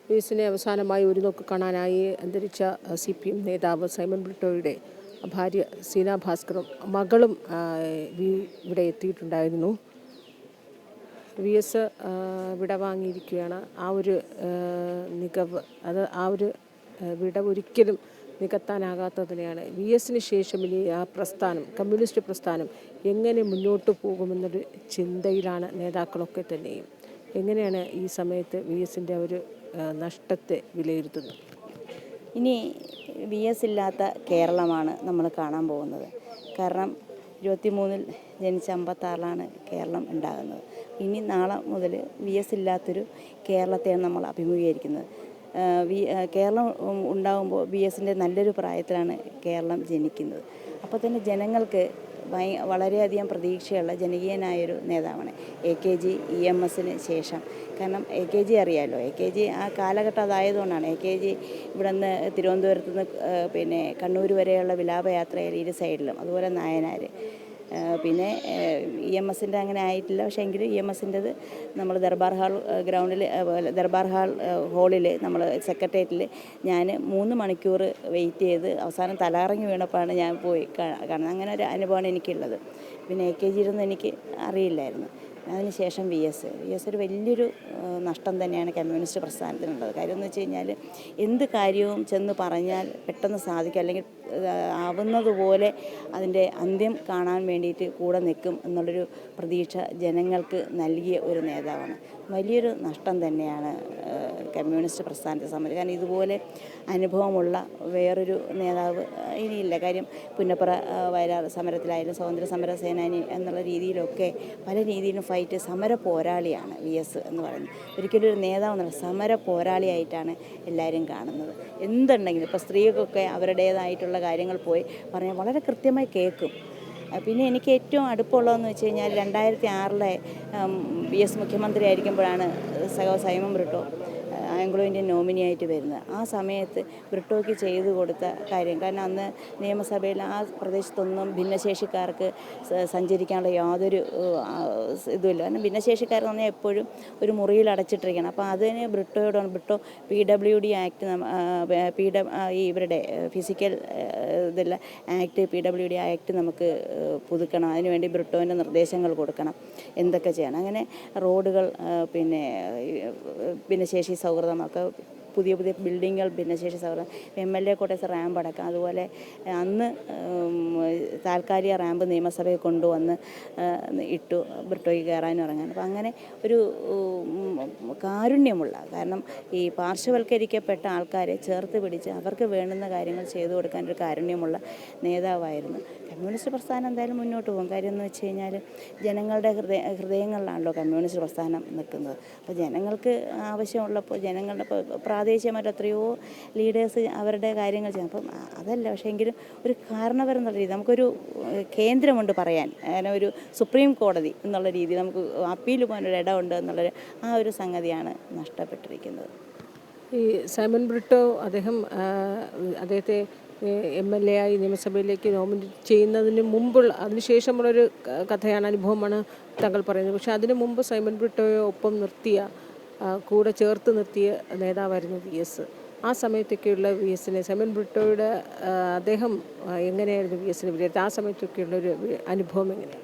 V എസിനെ അവസാനമായി ഒരു നോക്ക് കാണാനായി അന്തരിച്ച CPM നേതാവ് സൈമൺ ബ്രിട്ടോയുടെ ഭാര്യ സീന ഭാസ്കറും മകളും ഇവിടെ എത്തിയിട്ടുണ്ടായിരുന്നു. വി എസ് വിടവാങ്ങിയിരിക്കുകയാണ്. ആ ഒരു മികവ് ആ ഒരു വിടവ് ഒരിക്കലും നികത്താനാകാത്തതിനെയാണ്. വി എസിന് ശേഷം ഇനി ആ പ്രസ്ഥാനം, കമ്മ്യൂണിസ്റ്റ് പ്രസ്ഥാനം എങ്ങനെ മുന്നോട്ട് പോകുമെന്നൊരു ചിന്തയിലാണ് നേതാക്കളൊക്കെ തന്നെയും. എങ്ങനെയാണ് ഈ സമയത്ത് വി എസിൻ്റെ ഒരു നഷ്ടത്തെ വിലയിരുത്തുന്നത്? ഇനി വി എസ് ഇല്ലാത്ത കേരളമാണ് നമ്മൾ കാണാൻ പോകുന്നത്. കാരണം 23-ൽ ജനിച്ച 56-ലാണ് കേരളം ഉണ്ടാകുന്നത്. ഇനി നാളെ മുതൽ വി എസ് ഇല്ലാത്തൊരു കേരളത്തെയാണ് നമ്മൾ അഭിമുഖീകരിക്കുന്നത്. കേരളം ഉണ്ടാകുമ്പോൾ വി എസിൻ്റെ നല്ലൊരു പ്രായത്തിലാണ് കേരളം ജനിക്കുന്നത്. അപ്പോൾ തന്നെ ജനങ്ങൾക്ക് വളരെയധികം പ്രതീക്ഷയുള്ള ജനകീയനായൊരു നേതാവാണ് AKG EMSന് ശേഷം. കാരണം AKG അറിയാമല്ലോ, AKG ആ കാലഘട്ടം അതായതുകൊണ്ടാണ്. AKG ഇവിടെ നിന്ന് തിരുവനന്തപുരത്ത് നിന്ന് കണ്ണൂർ വരെയുള്ള വിലാപയാത്രയിൽ ഇരു സൈഡിലും, അതുപോലെ നായനാർ. പിന്നെ EMSൻ്റെ അങ്ങനെ ആയിട്ടില്ല. പക്ഷേ എങ്കിലും EMSൻ്റെത് നമ്മൾ ദർബാർ ഹാളിൽ നമ്മൾ സെക്രട്ടേറിയറ്റിൽ ഞാൻ 3 മണിക്കൂർ വെയിറ്റ് ചെയ്ത് അവസാനം തലകറങ്ങി വീണപ്പോഴാണ് ഞാൻ പോയി കാണുന്നത്. അങ്ങനെ ഒരു അനുഭവമാണ് എനിക്കുള്ളത്. പിന്നെ AKG ഇരുന്ന് എനിക്ക് അറിയില്ലായിരുന്നു. അതിനുശേഷം വി എസ് ഒരു വലിയൊരു നഷ്ടം തന്നെയാണ് കമ്മ്യൂണിസ്റ്റ് പ്രസ്ഥാനത്തിനുള്ളത്. കാര്യം എന്ന് വെച്ച് കഴിഞ്ഞാൽ എന്ത് കാര്യവും ചെന്ന് പറഞ്ഞാൽ പെട്ടെന്ന് സാധിക്കും, അല്ലെങ്കിൽ ആവുന്നതുപോലെ അതിൻ്റെ അന്ത്യം കാണാൻ വേണ്ടിയിട്ട് കൂടെ നിൽക്കും എന്നുള്ളൊരു പ്രതീക്ഷ ജനങ്ങൾക്ക് നൽകിയ ഒരു നേതാവാണ്. വലിയൊരു നഷ്ടം തന്നെയാണ് കമ്മ്യൂണിസ്റ്റ് പ്രസ്ഥാനത്തെ സംബന്ധിച്ച്. കാരണം ഇതുപോലെ അനുഭവമുള്ള വേറൊരു നേതാവ് ഇനിയില്ല. കാര്യം പുന്നപ്ര വയലാർ സമരത്തിലായാലും സ്വാതന്ത്ര്യ സമര സേനാനി എന്നുള്ള രീതിയിലൊക്കെ പല രീതിയിലും സമര പോരാളിയാണ് വി എസ് എന്ന് പറയുന്നത്. ഒരിക്കലും ഒരു നേതാവെന്നല്ല, സമര പോരാളിയായിട്ടാണ് എല്ലാവരും കാണുന്നത്. എന്തുണ്ടെങ്കിലും ഇപ്പോൾ സ്ത്രീകൾക്കൊക്കെ അവരുടേതായിട്ടുള്ള കാര്യങ്ങൾ പോയി പറഞ്ഞാൽ വളരെ കൃത്യമായി കേൾക്കും. പിന്നെ എനിക്ക് ഏറ്റവും അടുപ്പമുള്ളതെന്ന് വെച്ച് കഴിഞ്ഞാൽ 2006-ലെ വി എസ് മുഖ്യമന്ത്രി ആയിരിക്കുമ്പോഴാണ് സൈമൺ ബ്രിട്ടോ ആംഗ്ലോ ഇന്ത്യൻ നോമിനിയായിട്ട് വരുന്നത്. ആ സമയത്ത് ബ്രിട്ടോയ്ക്ക് ചെയ്തു കൊടുത്ത കാര്യം, കാരണം അന്ന് നിയമസഭയിൽ ആ പ്രദേശത്തൊന്നും ഭിന്നശേഷിക്കാർക്ക് സഞ്ചരിക്കാനുള്ള യാതൊരു ഇതുമില്ല. കാരണം ഭിന്നശേഷിക്കാരെന്ന് പറഞ്ഞാൽ എപ്പോഴും ഒരു മുറിയിൽ അടച്ചിട്ടിരിക്കണം. അപ്പോൾ അതിന് ബ്രിട്ടോ PWD ആക്ട്, ഇവരുടെ ഫിസിക്കൽ ഇതെല്ലാം ആക്ട്, PWD ആക്ട് നമുക്ക് പുതുക്കണം. അതിനുവേണ്ടി ബ്രിട്ടോൻ്റെ നിർദ്ദേശങ്ങൾ കൊടുക്കണം, എന്തൊക്കെ ചെയ്യണം. അങ്ങനെ റോഡുകൾ, ഭിന്നശേഷി സൗഹൃദമൊക്കെ, പുതിയ ബിൽഡിങ്ങുകൾ ഭിന്നശേഷി സൗഹൃദം, MLA ക്വാർട്ടേഴ്സ് റാമ്പ് അടക്കം. അതുപോലെ അന്ന് താൽക്കാലിക റാമ്പ് നിയമസഭയിൽ കൊണ്ടുവന്ന് ഇട്ടു ബ്രിട്ടോയ്ക്ക് കയറാനും ഇറങ്ങാനും. അപ്പോൾ അങ്ങനെ ഒരു കാരുണ്യമുള്ള, കാരണം ഈ പാർശ്വവൽക്കരിക്കപ്പെട്ട ആൾക്കാരെ ചേർത്ത് പിടിച്ച് അവർക്ക് വേണ്ടുന്ന കാര്യങ്ങൾ ചെയ്തു കൊടുക്കാൻ ഒരു കാരുണ്യമുള്ള നേതാവായിരുന്നു. കമ്മ്യൂണിസ്റ്റ് പ്രസ്ഥാനം എന്തായാലും മുന്നോട്ട് പോകും. കാര്യം എന്ന് വെച്ച് കഴിഞ്ഞാൽ ജനങ്ങളുടെ ഹൃദയങ്ങളിലാണല്ലോ കമ്മ്യൂണിസ്റ്റ് പ്രസ്ഥാനം നിൽക്കുന്നത്. അപ്പോൾ ജനങ്ങൾക്ക് ആവശ്യമുള്ളപ്പോൾ ജനങ്ങളുടെ പ്രാദേശികമായിട്ട് എത്രയോ ലീഡേഴ്സ് അവരുടെ കാര്യങ്ങൾ ചെയ്യും. അപ്പം അതല്ല, പക്ഷേ എങ്കിലും ഒരു കാരണവർ എന്നുള്ള രീതി നമുക്കൊരു കേന്ദ്രമുണ്ട് പറയാൻ, അങ്ങനെ ഒരു സുപ്രീം കോടതി എന്നുള്ള രീതി നമുക്ക് അപ്പീൽ പോകാനൊരു ഇടമുണ്ട് എന്നുള്ളൊരു ആ ഒരു സംഗതിയാണ് നഷ്ടപ്പെട്ടിരിക്കുന്നത്. ഈ സൈമൺ ബ്രിട്ടോ അദ്ദേഹത്തെ MLA ആയി നിയമസഭയിലേക്ക് നോമിനേറ്റ് ചെയ്യുന്നതിന് മുമ്പുള്ള, അതിനുശേഷമുള്ളൊരു കഥയാണ്, അനുഭവമാണ് താങ്കൾ പറയുന്നത്. പക്ഷേ അതിനു മുമ്പ് സൈമൺ ബ്രിട്ടോയെ ഒപ്പം കൂടെ ചേർത്ത് നിർത്തിയ നേതാവായിരുന്നു വി എസ്. ആ സമയത്തൊക്കെയുള്ള വി എസിനെ, സൈമൺ ബ്രിട്ടോയുടെ അദ്ദേഹം എങ്ങനെയായിരുന്നു വി എസിനെ വിലയിരുത്തുക? ആ സമയത്തൊക്കെയുള്ളൊരു അനുഭവം എങ്ങനെയാണ്?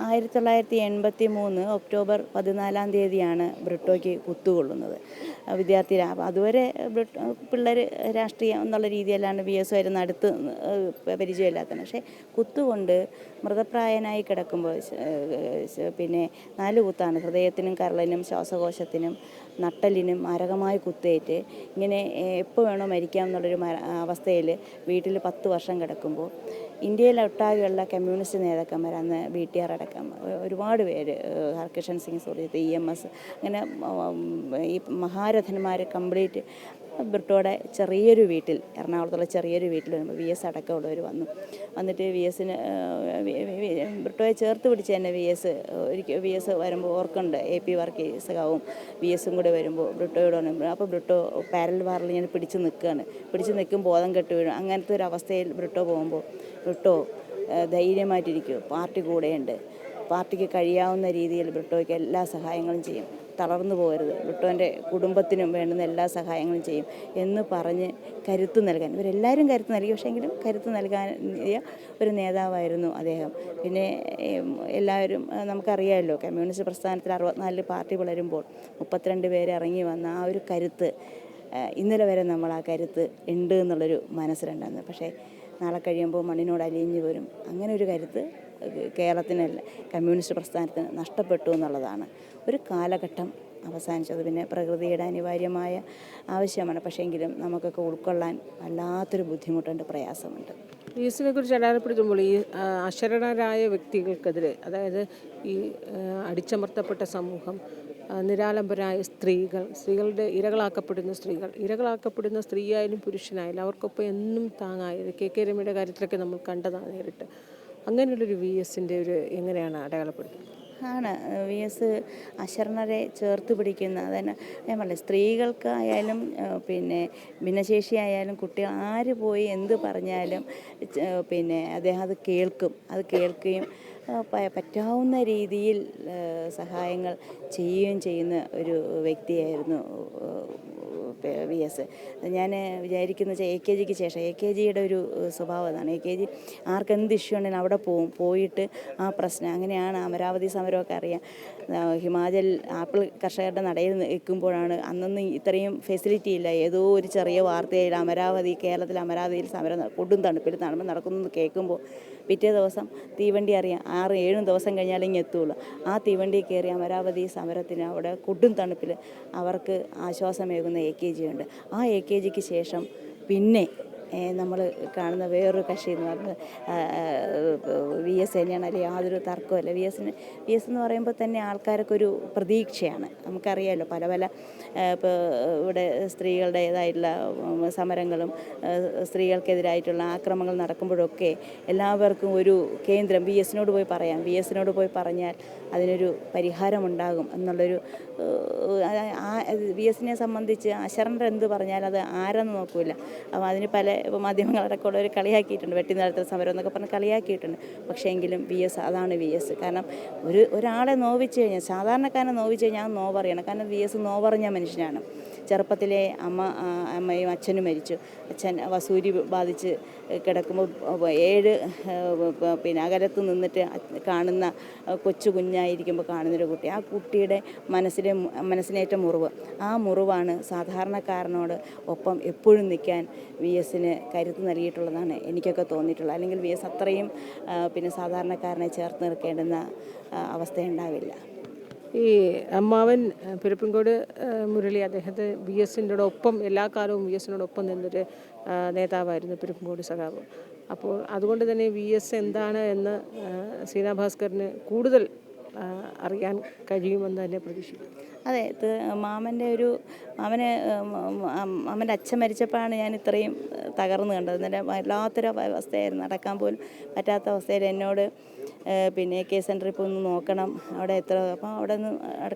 1983 ഒക്ടോബർ 14 ബ്രിട്ടോയ്ക്ക് കുത്തുകൊള്ളുന്നത്. വിദ്യാർത്ഥി അതുവരെ പിള്ളേർ രാഷ്ട്രീയം എന്നുള്ള രീതിയിലാണ് വി എസ് വരുന്ന, അടുത്ത് പരിചയമില്ലാത്തത്. പക്ഷേ കുത്തുകൊണ്ട് മൃതപ്രായനായി കിടക്കുമ്പോൾ 4 കുത്താണ്, ഹൃദയത്തിനും കരളിനും ശ്വാസകോശത്തിനും നട്ടലിനും മാരകമായി കുത്തേറ്റ് ഇങ്ങനെ എപ്പോൾ വേണോ മരിക്കാം എന്നുള്ളൊരു അവസ്ഥയിൽ വീട്ടിൽ 10 വർഷം കിടക്കുമ്പോൾ ഇന്ത്യയിലൊട്ടാകെയുള്ള കമ്മ്യൂണിസ്റ്റ് നേതാക്കന്മാർ, അന്ന് BTR അടക്കം ഒരുപാട് പേര്, ഹർകിഷൻ സിംഗ് സുർജിത്ത്, EMS, അങ്ങനെ ഈ മഹാരഥന്മാർ കംപ്ലീറ്റ് ബ്രിട്ടോയുടെ ചെറിയൊരു വീട്ടിൽ, എറണാകുളത്തുള്ള ചെറിയൊരു വീട്ടിൽ വരുമ്പോൾ വി എസ് അടക്കമുള്ളവർ വന്നിട്ട് വി എസിന് ബ്രിട്ടോയെ ചേർത്ത് പിടിച്ച് തന്നെ വി എസ് വരുമ്പോൾ ഓർക്കുന്നുണ്ട്, AP വർഗീസകാവും വി എസും കൂടെ വരുമ്പോൾ ബ്രിട്ടോയോട് പറഞ്ഞു. അപ്പോൾ ബ്രിട്ടോ പാരൽ വാറിൽ ഇങ്ങനെ പിടിച്ച് നിൽക്കും, ബോധം കെട്ട് വീഴും. അങ്ങനത്തെ ഒരു അവസ്ഥയിൽ ബ്രിട്ടോ പോകുമ്പോൾ ബ്രിട്ടോ ധൈര്യമായിട്ടിരിക്കും, പാർട്ടി കൂടെയുണ്ട്, പാർട്ടിക്ക് കഴിയാവുന്ന രീതിയിൽ ബ്രിട്ടോയ്ക്ക് എല്ലാ സഹായങ്ങളും ചെയ്യും. തളർന്നു പോകരുത്, ബ്രിട്ടോൻ്റെ കുടുംബത്തിനും വേണ്ടുന്ന എല്ലാ സഹായങ്ങളും ചെയ്യും എന്ന് പറഞ്ഞ് കരുത്ത് നൽകാൻ, ഇവരെല്ലാവരും കരുത്ത് നൽകി, പക്ഷേ എങ്കിലും കരുത്ത് നൽകാൻ ഒരു നേതാവായിരുന്നു അദ്ദേഹം. പിന്നെ എല്ലാവരും നമുക്കറിയാമല്ലോ, കമ്മ്യൂണിസ്റ്റ് പ്രസ്ഥാനത്തിൽ 64 പാർട്ടി വളരുമ്പോൾ 32 പേര് ഇറങ്ങി വന്ന ആ ഒരു കരുത്ത്, ഇന്നലെ വരെ നമ്മൾ ആ കരുത്ത് ഉണ്ട് എന്നുള്ളൊരു മനസ്സിലുണ്ടായിരുന്നു. പക്ഷേ നാളെ കഴിയുമ്പോൾ മണ്ണിനോട് അലിഞ്ഞു വരും. അങ്ങനെ ഒരു കരുത്ത് കേരളത്തിന് കമ്മ്യൂണിസ്റ്റ് പ്രസ്ഥാനത്തിന് നഷ്ടപ്പെട്ടു എന്നുള്ളതാണ്. ഒരു കാലഘട്ടം അവസാനിച്ചത് പിന്നെ പ്രകൃതിയുടെ അനിവാര്യമായ ആവശ്യമാണ്. പക്ഷേങ്കിലും നമുക്കൊക്കെ ഉൾക്കൊള്ളാൻ വല്ലാത്തൊരു ബുദ്ധിമുട്ടുണ്ട്, പ്രയാസമുണ്ട്. VS-നെ കുറിച്ച് അടയാളപ്പെടുത്തുമ്പോൾ ഈ അശരണരായ വ്യക്തികൾക്കെതിരെ, അതായത് ഈ അടിച്ചമർത്തപ്പെട്ട സമൂഹം, നിരാലംബരായ സ്ത്രീകളുടെ ഇരകളാക്കപ്പെടുന്ന സ്ത്രീയായാലും പുരുഷനായാലും അവർക്കൊപ്പം എന്നും താങ്ങായത് KK രമയുടെ കാര്യത്തിലൊക്കെ നമ്മൾ കണ്ടതാണ് നേരിട്ട്. അങ്ങനെയുള്ളൊരു VS-ൻ്റെ ഒരു എങ്ങനെയാണ് അടയാളപ്പെടുത്തുന്നത്? ആണ് VS അശരണരെ ചേർത്ത് പിടിക്കുന്ന, അതന്നെ ഞാൻ പറഞ്ഞില്ലേ, സ്ത്രീകൾക്കായാലും പിന്നെ ഭിന്നശേഷിയായാലും കുട്ടികൾ ആര് പോയി എന്ത് പറഞ്ഞാലും പിന്നെ അദ്ദേഹം അത് കേൾക്കുകയും പറ്റാവുന്ന രീതിയിൽ സഹായങ്ങൾ ചെയ്യുകയും ചെയ്യുന്ന ഒരു വ്യക്തിയായിരുന്നു VS. ഞാൻ വിചാരിക്കുന്നത് AKGക്ക് ശേഷം AKGയുടെ ഒരു സ്വഭാവം അതാണ്. AKG ആർക്കെന്ത് ഇഷ്യൂ ഉണ്ടെങ്കിലും അവിടെ പോയിട്ട് ആ പ്രശ്നം, അങ്ങനെയാണ് അമരാവതി സമരമൊക്കെ അറിയാം. ഹിമാചൽ ആപ്പിൾ കർഷകരുടെ നടയിൽ നിൽക്കുമ്പോഴാണ്, അന്നൊന്നും ഇത്രയും ഫെസിലിറ്റി ഇല്ല, ഏതോ ഒരു ചെറിയ വാർത്തയിൽ കേരളത്തിൽ അമരാവതിയിൽ സമരം കൊടും തണുപ്പിൽ നടക്കുന്നു കേൾക്കുമ്പോൾ പിറ്റേ ദിവസം തീവണ്ടി അറിയാം 6-7 ദിവസം കഴിഞ്ഞാലേ ഇങ്ങ് എത്തുള്ളൂ. ആ തീവണ്ടി കയറി അമരാവതി സമരത്തിന് അവിടെ കൊടും തണുപ്പിൽ അവർക്ക് ആശ്വാസമേകുന്ന AKG ഉണ്ട്. ആ AKGക്ക് ശേഷം പിന്നെ നമ്മൾ കാണുന്ന വേറൊരു കക്ഷി എന്ന് പറഞ്ഞത് VS തന്നെയാണ്. അല്ലെങ്കിൽ യാതൊരു തർക്കമല്ല. VS എന്ന് പറയുമ്പോൾ തന്നെ ആൾക്കാർക്കൊരു പ്രതീക്ഷയാണ്. നമുക്കറിയാമല്ലോ, പല ഇപ്പോൾ ഇവിടെ സ്ത്രീകളുടേതായിട്ടുള്ള സമരങ്ങളും സ്ത്രീകൾക്കെതിരായിട്ടുള്ള ആക്രമണങ്ങൾ നടക്കുമ്പോഴൊക്കെ എല്ലാവർക്കും ഒരു കേന്ദ്രം VS-നോട് പോയി പറഞ്ഞാൽ അതിനൊരു പരിഹാരമുണ്ടാകും എന്നുള്ളൊരു VS-നെ സംബന്ധിച്ച് അശരണർ എന്ത് പറഞ്ഞാൽ അത് ആരെന്ന് നോക്കില്ല. അപ്പോൾ അതിന് പല മാധ്യമങ്ങളടക്കമുള്ളവർ കളിയാക്കിയിട്ടുണ്ട്, വെട്ടിനിലത്തിൽ സമരം എന്നൊക്കെ പറഞ്ഞ് കളിയാക്കിയിട്ടുണ്ട്. പക്ഷേ എങ്കിലും VS അതാണ് VS. കാരണം ഒരാളെ നോവിച്ച് കഴിഞ്ഞാൽ, സാധാരണക്കാരനെ നോവിച്ച് കഴിഞ്ഞാൽ നോ പറയണം. കാരണം VS നോ പറഞ്ഞ മനുഷ്യനാണ്. ചെറുപ്പത്തിലെ അമ്മയും അച്ഛനും മരിച്ചു. അച്ഛൻ വസൂരി ബാധിച്ച് കിടക്കുമ്പോൾ 7 പിന്നെ അകലത്ത് നിന്നിട്ട് കാണുന്ന കുഞ്ഞായിരിക്കുമ്പോൾ കാണുന്നൊരു കുട്ടി, ആ കുട്ടിയുടെ മനസ്സിനേറ്റ മുറിവ്, ആ മുറിവാണ് സാധാരണക്കാരനോട് ഒപ്പം എപ്പോഴും നിൽക്കാൻ VS-ന് കരുത്ത് നൽകിയിട്ടുള്ളതാണ് എനിക്കൊക്കെ തോന്നിയിട്ടുള്ളത്. അല്ലെങ്കിൽ VS അത്രയും പിന്നെ സാധാരണക്കാരനെ ചേർത്ത് നിൽക്കേണ്ടുന്ന അവസ്ഥയുണ്ടാവില്ല. ഈ അമ്മാവൻ പിരപ്പൻകോട് മുരളി, അദ്ദേഹത്തെ VS-നോടൊപ്പം എല്ലാ കാലവും VS-നോടൊപ്പം നിന്നൊരു നേതാവായിരുന്നു പിരപ്പൻകോട് സഖാവ്. അപ്പോൾ അതുകൊണ്ട് തന്നെ VS എന്താണ് എന്ന് സീനാ ഭാസ്കറിന് കൂടുതൽ അറിയാൻ കഴിയുമെന്ന് തന്നെ പ്രതീക്ഷിക്കുന്നു. അതെ, മാമൻ്റെ അച്ഛൻ മരിച്ചപ്പോഴാണ് ഞാൻ ഇത്രയും തകർന്നു കണ്ടത്. എന്നിട്ട് വല്ലാത്തൊരു അവസ്ഥയായിരുന്നു, നടക്കാൻ പോലും പറ്റാത്ത അവസ്ഥയിൽ എന്നോട് പിന്നെ AK സെൻറ്ററിൽ ഇപ്പോൾ ഒന്ന് നോക്കണം, അവിടെ അപ്പോൾ അവിടെ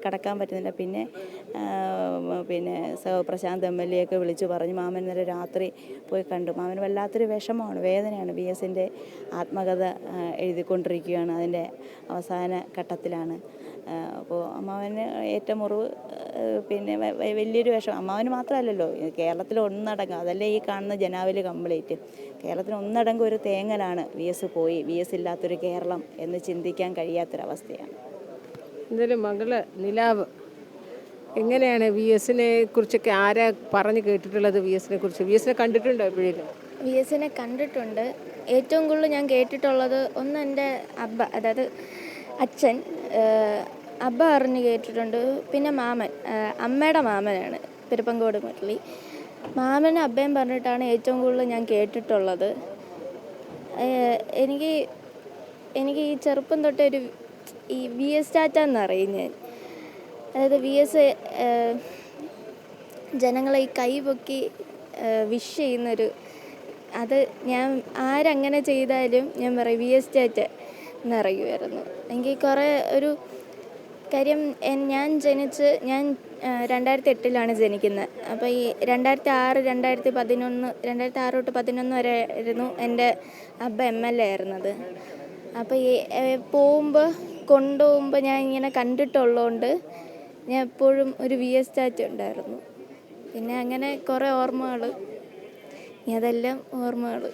കടക്കാൻ പറ്റുന്നില്ല. പിന്നെ പ്രശാന്ത് MLA ഒക്കെ വിളിച്ചു പറഞ്ഞു. മാമൻ ഇന്നലെ രാത്രി പോയി കണ്ടു. മാമന് വല്ലാത്തൊരു വിഷമമാണ്, വേദനയാണ്. VS-ൻ്റെ ആത്മകഥ എഴുതിക്കൊണ്ടിരിക്കുകയാണ്, അതിൻ്റെ അവസാന ഘട്ടത്തിലാണ്. അപ്പോൾ അമ്മാവന് ഏറ്റ മുറിവ് പിന്നെ വലിയൊരു വിഷമം. അമ്മാവന് മാത്രമല്ലല്ലോ, കേരളത്തിൽ ഒന്നടങ്കം, അതല്ലേ ഈ കാണുന്ന ജനാവലി കംപ്ലീറ്റ്. കേരളത്തിൽ ഒന്നടങ്കം ഒരു തേങ്ങലാണ് VS പോയി, VS ഇല്ലാത്തൊരു കേരളം എന്ന് ചിന്തിക്കാൻ കഴിയാത്തൊരവസ്ഥയാണ്. എന്തായാലും മകള് നിലാവ് എങ്ങനെയാണ് VS-നെ കുറിച്ചൊക്കെ ആരാ പറഞ്ഞു കേട്ടിട്ടുള്ളത്? VS-നെ കണ്ടിട്ടുണ്ടോ എപ്പോഴേലും? VS-നെ കണ്ടിട്ടുണ്ട്. ഏറ്റവും കൂടുതൽ ഞാൻ കേട്ടിട്ടുള്ളത് ഒന്ന് എൻ്റെ അബ്ബ, അതായത് അച്ഛൻ അബ്ബ അറിഞ്ഞ് കേട്ടിട്ടുണ്ട്. പിന്നെ മാമൻ, അമ്മയുടെ മാമനാണ് പിരപ്പൻകോട് മുരളി. മാമനും അബ്ബയും പറഞ്ഞിട്ടാണ് ഏറ്റവും കൂടുതൽ ഞാൻ കേട്ടിട്ടുള്ളത്. എനിക്ക് ഈ ചെറുപ്പം തൊട്ടേ ഈ VS ടാറ്റ എന്നറിയും ഞാൻ. അതായത് VS ജനങ്ങളെ ഈ കൈ പൊക്കി വിഷ് ചെയ്യുന്നൊരു, അത് ഞാൻ ആരങ്ങനെ ചെയ്താലും ഞാൻ പറയും VS ടാറ്റ എന്നറിയുമായിരുന്നു. എനിക്ക് കുറേ ഒരു കാര്യം, ഞാൻ 2008 ജനിക്കുന്നത്. അപ്പോൾ ഈ 2006 തൊട്ട് 2011 വരെ ആയിരുന്നു എൻ്റെ അബ്ബ MLA ആയിരുന്നത്. അപ്പോൾ ഈ കൊണ്ടുപോകുമ്പോൾ ഞാൻ ഇങ്ങനെ കണ്ടിട്ടുള്ളതുകൊണ്ട് ഞാൻ എപ്പോഴും ഒരു VS ടാറ്റു ഉണ്ടായിരുന്നു. പിന്നെ അങ്ങനെ കുറേ ഓർമ്മകൾ, അതെല്ലാം ഓർമ്മകൾ.